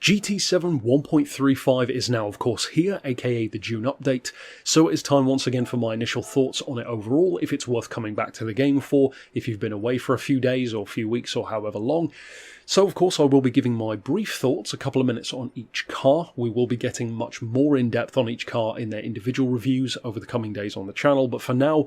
GT7 1.35 is now of course here, aka the June update, so it is time once again for my initial thoughts on it overall, if it's worth coming back to the game for, if you've been away for a few days or a few weeks or however long. So of course I will be giving my brief thoughts, a couple of minutes on each car. We will be getting much more in depth on each car in their individual reviews over the coming days on the channel, but for now,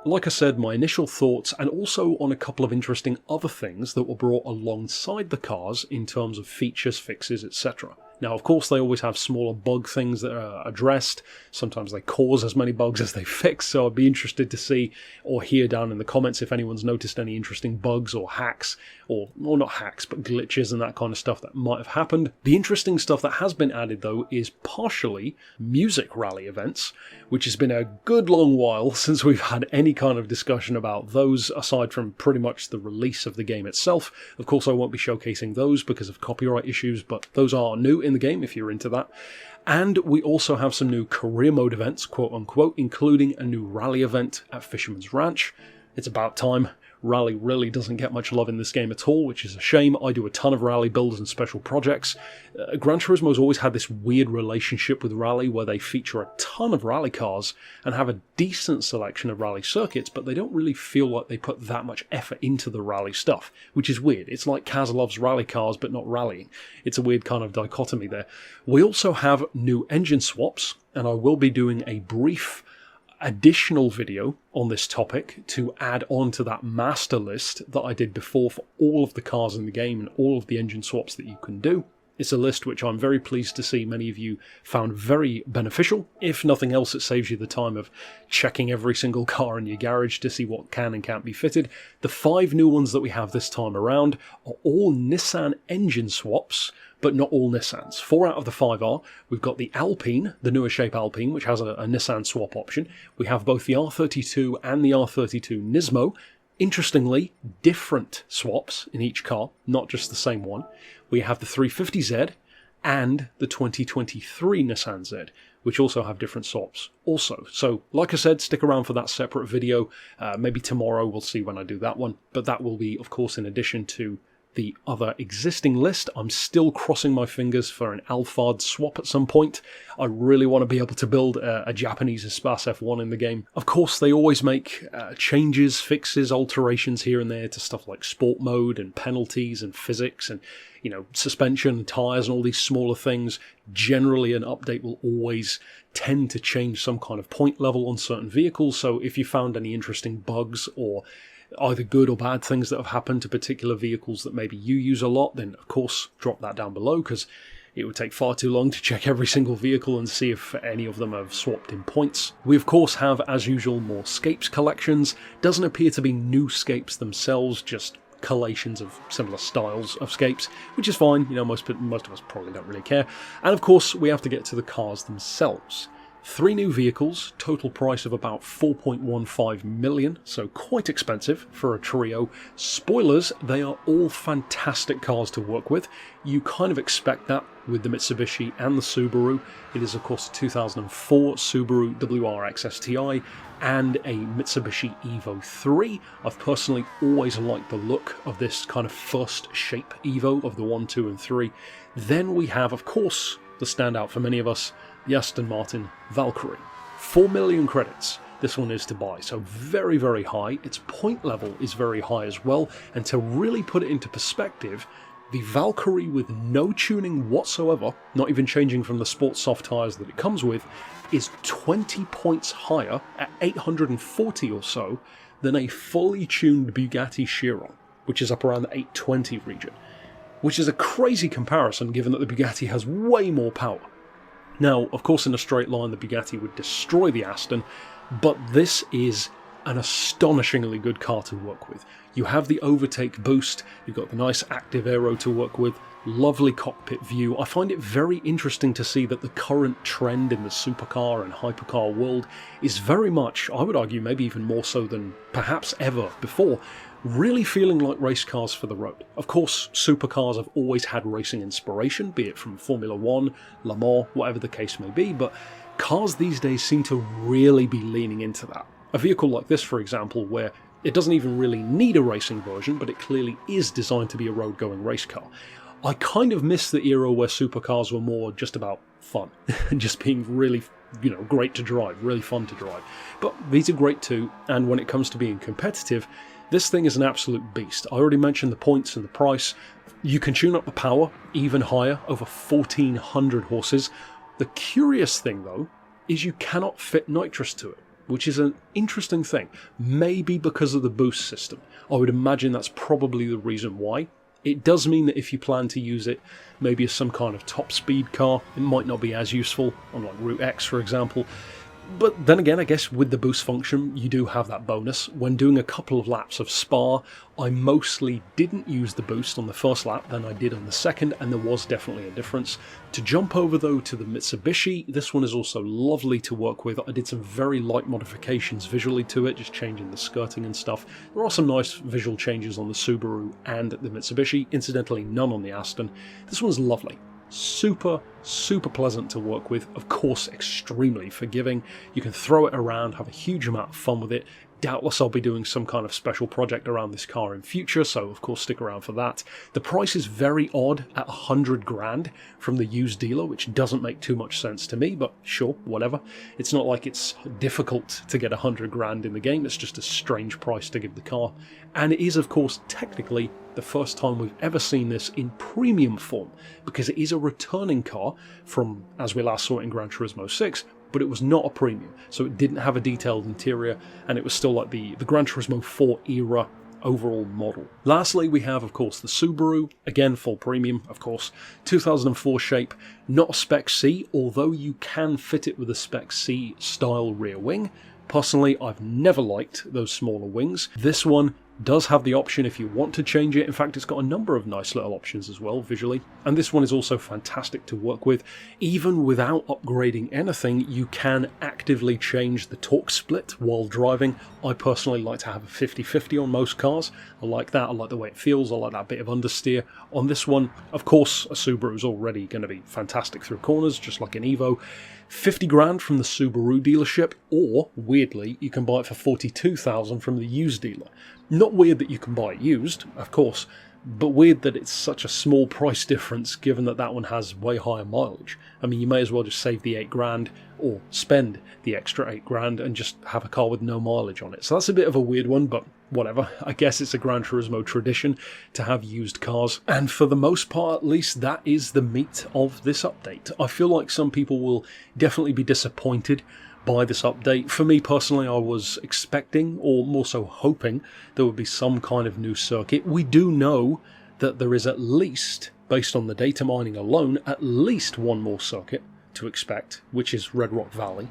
like I said, my initial thoughts, and also on a couple of interesting other things that were brought alongside the cars in terms of features, fixes, etc. Now, of course, they always have smaller bug things that are addressed. Sometimes they cause as many bugs as they fix, so I'd be interested to see or hear down in the comments if anyone's noticed any interesting bugs or hacks, or not hacks, but glitches and that kind of stuff that might have happened. The interesting stuff that has been added, though, is partially music rally events, which has been a good long while since we've had any kind of discussion about those, aside from pretty much the release of the game itself. Of course, I won't be showcasing those because of copyright issues, but those are new in the game if you're into that. And we also have some new career mode events, quote unquote, including a new rally event at Fisherman's Ranch. It's about time. Rally really doesn't get much love in this game at all, which is a shame. I do a ton of rally builds and special projects. Gran Turismo's always had this weird relationship with rally where they feature a ton of rally cars and have a decent selection of rally circuits, but they don't really feel like they put that much effort into the rally stuff, which is weird. It's like Kaz loves rally cars but not rallying. It's a weird kind of dichotomy there. We also have new engine swaps, and I will be doing a brief additional video on this topic to add on to that master list that I did before for all of the cars in the game and all of the engine swaps that you can do. It's a list which I'm very pleased to see many of you found very beneficial. If nothing else, it saves you the time of checking every single car in your garage to see what can and can't be fitted. The 5 new ones that we have this time around are all Nissan engine swaps, but not all Nissans. 4 out of the 5 are. We've got the Alpine, the newer shape Alpine, which has a Nissan swap option. We have both the R32 and the R32 Nismo. Interestingly, different swaps in each car, not just the same one. We have the 350Z and the 2023 Nissan Z, which also have different swaps also. So, like I said, stick around for that separate video. Maybe tomorrow, we'll see when I do that one. But that will be, of course, in addition to the other existing list. I'm still crossing my fingers for an Alphard swap at some point. I really want to be able to build a Japanese Espace F1 in the game. Of course, they always make changes, fixes, alterations here and there to stuff like sport mode and penalties and physics and, you know, suspension, tyres and all these smaller things. Generally, an update will always tend to change some kind of point level on certain vehicles, so if you found any interesting bugs or either good or bad things that have happened to particular vehicles that maybe you use a lot, then of course drop that down below, because it would take far too long to check every single vehicle and see if any of them have swapped in points. We of course have, as usual, more Scapes collections. Doesn't appear to be new Scapes themselves, just collations of similar styles of Scapes, which is fine. You know, most of us probably don't really care. And of course we have to get to the cars themselves. 3 new vehicles, total price of about 4.15 million, so quite expensive for a trio. Spoilers, they are all fantastic cars to work with. You kind of expect that with the Mitsubishi and the Subaru. It is of course a 2004 Subaru WRX STi and a Mitsubishi Evo 3. I've personally always liked the look of this kind of first shape Evo of the 1, 2 and 3. Then we have, of course, the standout for many of us, the Aston Martin Valkyrie. 4 million credits this one is to buy, so very, very high. Its point level is very high as well, and to really put it into perspective, the Valkyrie with no tuning whatsoever, not even changing from the sports soft tyres that it comes with, is 20 points higher at 840 or so than a fully tuned Bugatti Chiron, which is up around the 820 region, which is a crazy comparison given that the Bugatti has way more power. Now, of course, in a straight line, the Bugatti would destroy the Aston, but this is an astonishingly good car to work with. You have the overtake boost, you've got the nice active aero to work with, lovely cockpit view. I find it very interesting to see that the current trend in the supercar and hypercar world is very much, I would argue maybe even more so than perhaps ever before, really feeling like race cars for the road. Of course, supercars have always had racing inspiration, be it from Formula 1, Le Mans, whatever the case may be, but cars these days seem to really be leaning into that. A vehicle like this, for example, where it doesn't even really need a racing version, but it clearly is designed to be a road-going race car. I kind of miss the era where supercars were more just about fun and just being really, great to drive, really fun to drive. But these are great too, and when it comes to being competitive, this thing is an absolute beast. I already mentioned the points and the price. You can tune up the power even higher, over 1,400 horses. The curious thing though, is you cannot fit nitrous to it, which is an interesting thing. Maybe because of the boost system. I would imagine that's probably the reason why. It does mean that if you plan to use it maybe as some kind of top speed car, it might not be as useful on like Route X, for example. But then again, I guess with the boost function, you do have that bonus. When doing a couple of laps of Spa, I mostly didn't use the boost on the first lap than I did on the second, and there was definitely a difference. To jump over though to the Mitsubishi, this one is also lovely to work with. I did some very light modifications visually to it, just changing the skirting and stuff. There are some nice visual changes on the Subaru and the Mitsubishi, incidentally none on the Aston. This one's lovely. Super pleasant to work with, of course extremely forgiving. You can throw it around, have a huge amount of fun with it. Doubtless I'll be doing some kind of special project around this car in future, so of course stick around for that. The price is very odd at 100 grand from the used dealer, which doesn't make too much sense to me, but sure, whatever. It's not like it's difficult to get 100 grand in the game, it's just a strange price to give the car. And it is of course technically the first time we've ever seen this in premium form, because it is a returning car from, as we last saw it in Gran Turismo 6, but it was not a premium, so it didn't have a detailed interior, and it was still like the Gran Turismo 4 era overall model. Lastly, we have, of course, the Subaru, again full premium, of course, 2004 shape, not a Spec C, although you can fit it with a Spec C style rear wing. Personally, I've never liked those smaller wings. This one does have the option if you want to change it. In fact, it's got a number of nice little options as well visually, and this one is also fantastic to work with. Even without upgrading anything, you can actively change the torque split while driving. I personally like to have a 50-50 on most cars. I like that, I like the way it feels, I like that bit of understeer. On this one, of course, a Subaru is already going to be fantastic through corners, just like an Evo. 50 grand from the Subaru dealership, or, weirdly, you can buy it for 42,000 from the used dealer. Not weird that you can buy it used, of course, but weird that it's such a small price difference given that that one has way higher mileage. I mean, you may as well just save the 8 grand or spend the extra 8 grand and just have a car with no mileage on it. So that's a bit of a weird one, but whatever. I guess it's a Gran Turismo tradition to have used cars, and for the most part at least, that is the meat of this update. I feel like some people will definitely be disappointed by this update. For me personally, I was expecting, or more so hoping, there would be some kind of new circuit. We do know that there is at least, based on the data mining alone, at least one more circuit to expect, which is Red Rock Valley.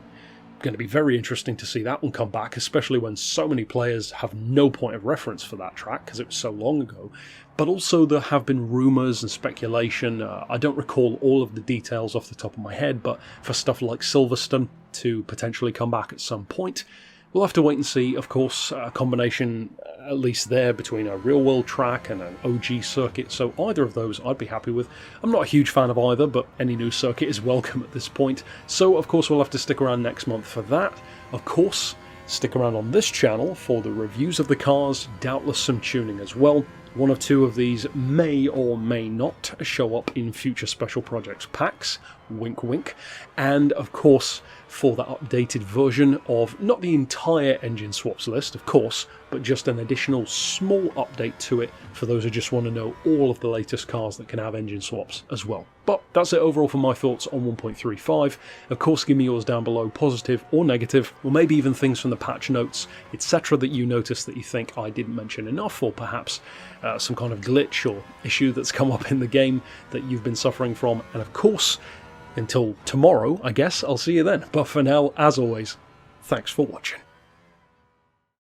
Going to be very interesting to see that one come back, especially when so many players have no point of reference for that track because it was so long ago. But also there have been rumours and speculation. I don't recall all of the details off the top of my head, but for stuff like Silverstone to potentially come back at some point. We'll have to wait and see. Of course, a combination, at least there, between a real-world track and an OG circuit, so either of those I'd be happy with. I'm not a huge fan of either, but any new circuit is welcome at this point. So, of course, we'll have to stick around next month for that. Of course, stick around on this channel for the reviews of the cars, doubtless some tuning as well. One or two of these may or may not show up in future special projects packs, wink wink, and of course for the updated version of not the entire engine swaps list, of course, but just an additional small update to it for those who just want to know all of the latest cars that can have engine swaps as well. But that's it overall for my thoughts on 1.35. Of course, give me yours down below, positive or negative, or maybe even things from the patch notes, etc. that you notice that you think I didn't mention enough, or perhaps some kind of glitch or issue that's come up in the game that you've been suffering from. And of course, until tomorrow, I guess, I'll see you then. But for now, as always, thanks for watching.